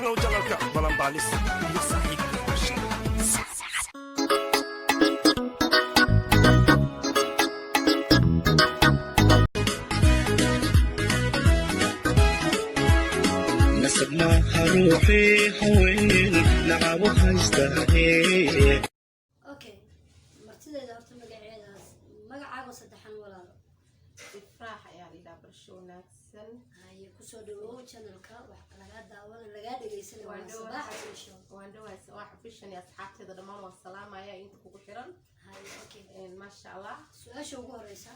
bilow jalalka balanbaalis iyo saaxiibka qorshe نسمع روحي حوين نعاوها يستاهل اوكي martideeda horta magacaaga saddexan walaalo ifraax ayaa la yidhaha barsho wanaagsan haye kusoo dhawow channelka wax laga daawan laga dhageysanay waa sabax isho waan dhawaay sabax fishan iyo asxaabteeda dhammaan waan salaamaya inta kugu xiran haye okay maasha allah su'aasha ugu horeysa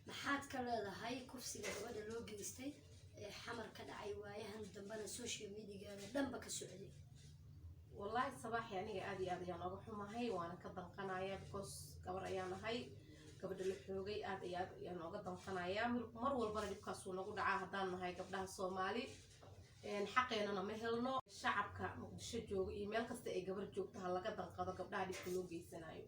maxaad ka leedahay kufsiga gabadha loo geystay ee xamar ka dhacay waayahan dambana social media dhanba ka socday wallahi sabax aniga aad iyo aad ayaan uga xumahay waana ka danqanayaa because gabar ayaan ahay gabadha la xoogay aad iyo aad ayaan uga danqanayaa mar walbana dhibkaas uu nagu dhacaa haddaan nahay gabdhaha Soomaali xaqeenana ma helno shacabka Muqdisho jooga iyo meel kasta ay gabar joogto ha laga danqado gabdhaha dhibka loo geysanayo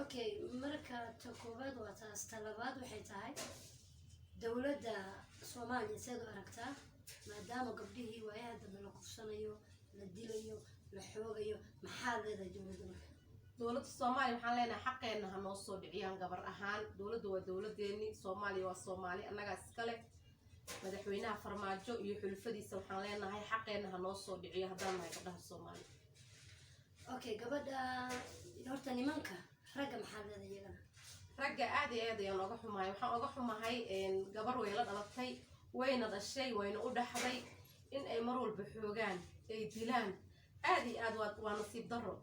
okay marka takoobaad waa taas talabaad waxay tahay dawladda Soomaaliya sidoo aragtaa maadaama gabdhihii waayaha dambe la kufsanayo la dilayo la xoogayo maxaa leedahay dawladda Soomaaliya waxaan leenahay xaqeena ha noo soo dhiciyaan gabar ahaan dawladdu waa dawladeeni Soomaaliya waa Soomaali annaga iskale madaxweynaha farmaajo iyo xulfadiisa waxaan leenahay xaqeena ha noo soo dhiciyo haddaan nahay gabdhaha Soomaali okay gabadha horta nimanka ragga maxaa leedahay iyagana ragga aad iyo aad ayaan uga xumahay waxaan uga xumahay gabar way la dhalatay wayna dhashay wayna u dhaxday in ay mar walba xoogaan ay dilaan aad iyo aad waa nasiib darro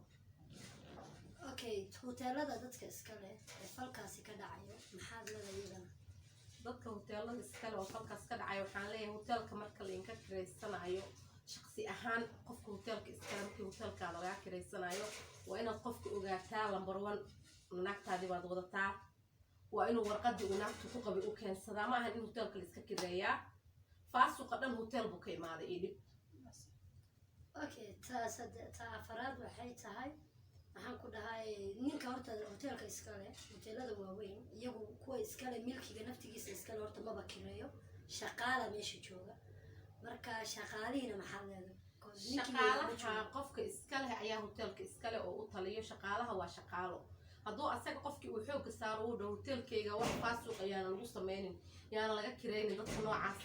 okay hoteelada dadka iskale ee falkaasi ka dhacayo maxaad leedahay iyagana dadka hoteelada iskale oo falkaas ka dhacayo waxaan leeyahay hoteelka marka la inka kireysanayo shakhsi ahaan qofka hoteelka iskale markii hoteelka laga kireysanayo waa inaad qofka ogaataa number 1 naagtaadi baad wadataa waa inuu warqadii uu naagtu ku qabay u keensadaa ma aha in hoteelka la iska kireeyaa faasuqa dhan hotel buu ka imaaday idib okay ta afaraad waxay tahay waxaan ku dhahay ninka horta hoteelka iskale hoteelada waaweyn iyagu kuwa iskale milkiga naftigiisa iskale horta maba kireeyo shaqaala meesha jooga marka shaqaalihiina maxaa leedahay shaqaalaha qofka iskale ayaa hoteelka iskale oo u taliyo shaqaalaha waa shaqaalo hadduu asaga qofkii uu xoog saaro uu dhaw hoteelkayga wax faasuq ayaana lagu sameynin yaana laga kireynin dadka noocaas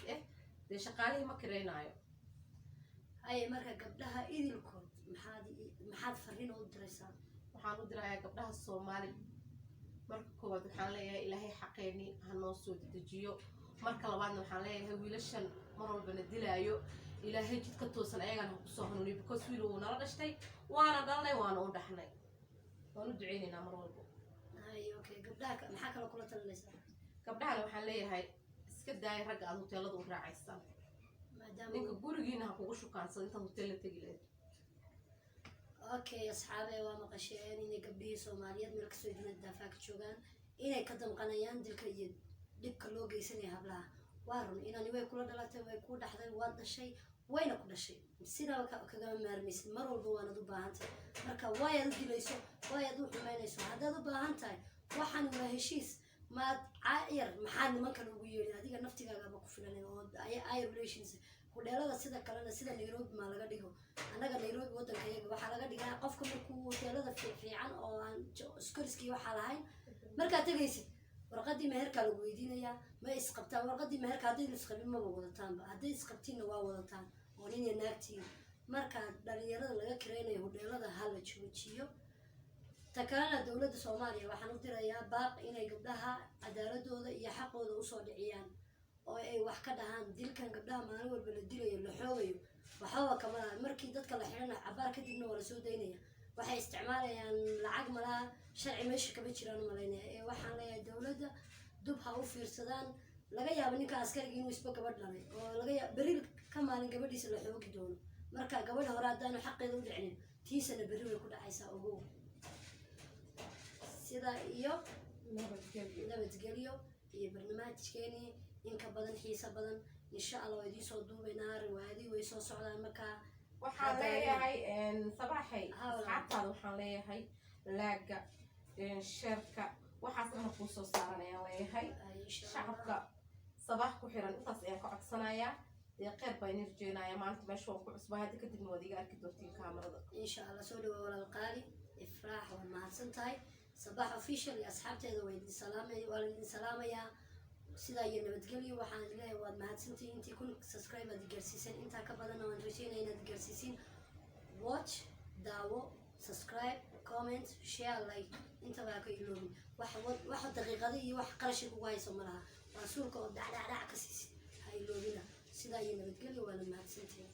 dee shaqaalihii ma kireynayo haye marka gabdhaha idilkood maxaad fariin u diraysaa waxaan u dirayaa gabdhaha Soomaali marka koowaad waxaan leeyahay ilaahay xaqeeni ha noo soo dejiyo marka labaadna waxaan leeyahay wiilashan mar walbana dilaayo ilaahay jidka toosan ayagana ku soo hanuuniyo because wiil uu nala dhashtay waana dhalnay waana u dhaxnay waan u duceynaynaa mar walba haye okay gabdhaha maxaa kala kula talinaysaa gabdhaha waxaan leeyahay iska daay ragga aad hoteelada u raacaysan maadaama ninka gurigiina ha kugu shukaansado inta hotel la tagi lahayd okay asxaabe waa maqasheen inay gabdhihii Soomaaliyeed meel kasoo jeedaan daafac joogaan inay ka damqanayaan dilka iyo dhibka loo geysanayo hablaha waa run inani way kula dhalatay way ku dhaxday waa dhashay wayna ku dhashay sidaa kaga maarmaysid mar walba waanad u baahantahay marka waayaad u dilayso waayaad u xumaynayso haddaad u baahan tahay waxaan waa heshiis maad caayar maxaa nimankan ugu yeedhin adiga naftigaagaba ku filanin oo ay relations hudheelada sida kalena sida Nairobi ma laga dhigo anaga Nairobi wadankayaga waxa laga dhigaa qofka markuu hoteelada fiican oo aan iskoriskii waxa lahayn marka tagaysid warqadii meherka lagu weydiinaya ma isqabtaan warqadii meherka hadii la isqabin ma wadataan hadii isqabtiina waa wadataan oo nin naagtii marka dhalinyarada laga kireynayo hudheelada hal la joojiyo takana dawladda Soomaaliya waxaan u dirayaa baaq inay gabdhaha cadaaladooda iyo xaqooda u soo dhiciyaan oo ay wax ka dhahaan dilkan gabdhaha maalin walba la dilayo la xoogayo waxba kama markii dadka la xirana cabaar kadibna wala soo daynaya waxay isticmaalayaan lacag malaha sharci meesha kaba jiraan maleynaya ee waxaan leeyahay dawladda dub ha u fiirsadaan laga yaabo ninka askariga inuu isba gabadh dhalay oo laga yaabo beril ka maalin gabadhiisa la xoogi doono marka gabadha hore haddaanu xaqeeda u dhicin tiisana berri way ku dhacaysaa ogow sida iyo nabadgelyo iyo barnaamijkeeni inka badan xiisa badan insha Allah idin soo duubaynaa riwaayadii way soo socdaan marka waxaan leeyahay sabaxay asxaabtaada waxaan leeyahay laaga sheerka waxaas dhan ku soo saaranayaan leeyahay shacabka sabax ku xiran intaas ayaan ka codsanayaa dee qeyb baa inii rajeynayaa maanta meesha waan ku cusbaa hadda kadibna waad iga arki doontiin kaamarada insha allah soo dhawo walaal qaali ifraax waa mahadsan tahay sabax official iyo asxaabteeda waa idin salaamayaa sidaa iyo nabadgelyo waxaan leeyahay waad mahadsantihiin intii kun subscribe aad gaarsiiseen intaa ka badanna waan rajeynaya inaad gaarsiisiin watch daawo subscribe comment share like intaba ha ka iloobin wax daqiiqada iyo wax qarashi ugu hayso malaha waa suulka oo dhacdhacdhac ka siisid ha iloobina sidaa iyo nabadgelyo waana mahadsantihiin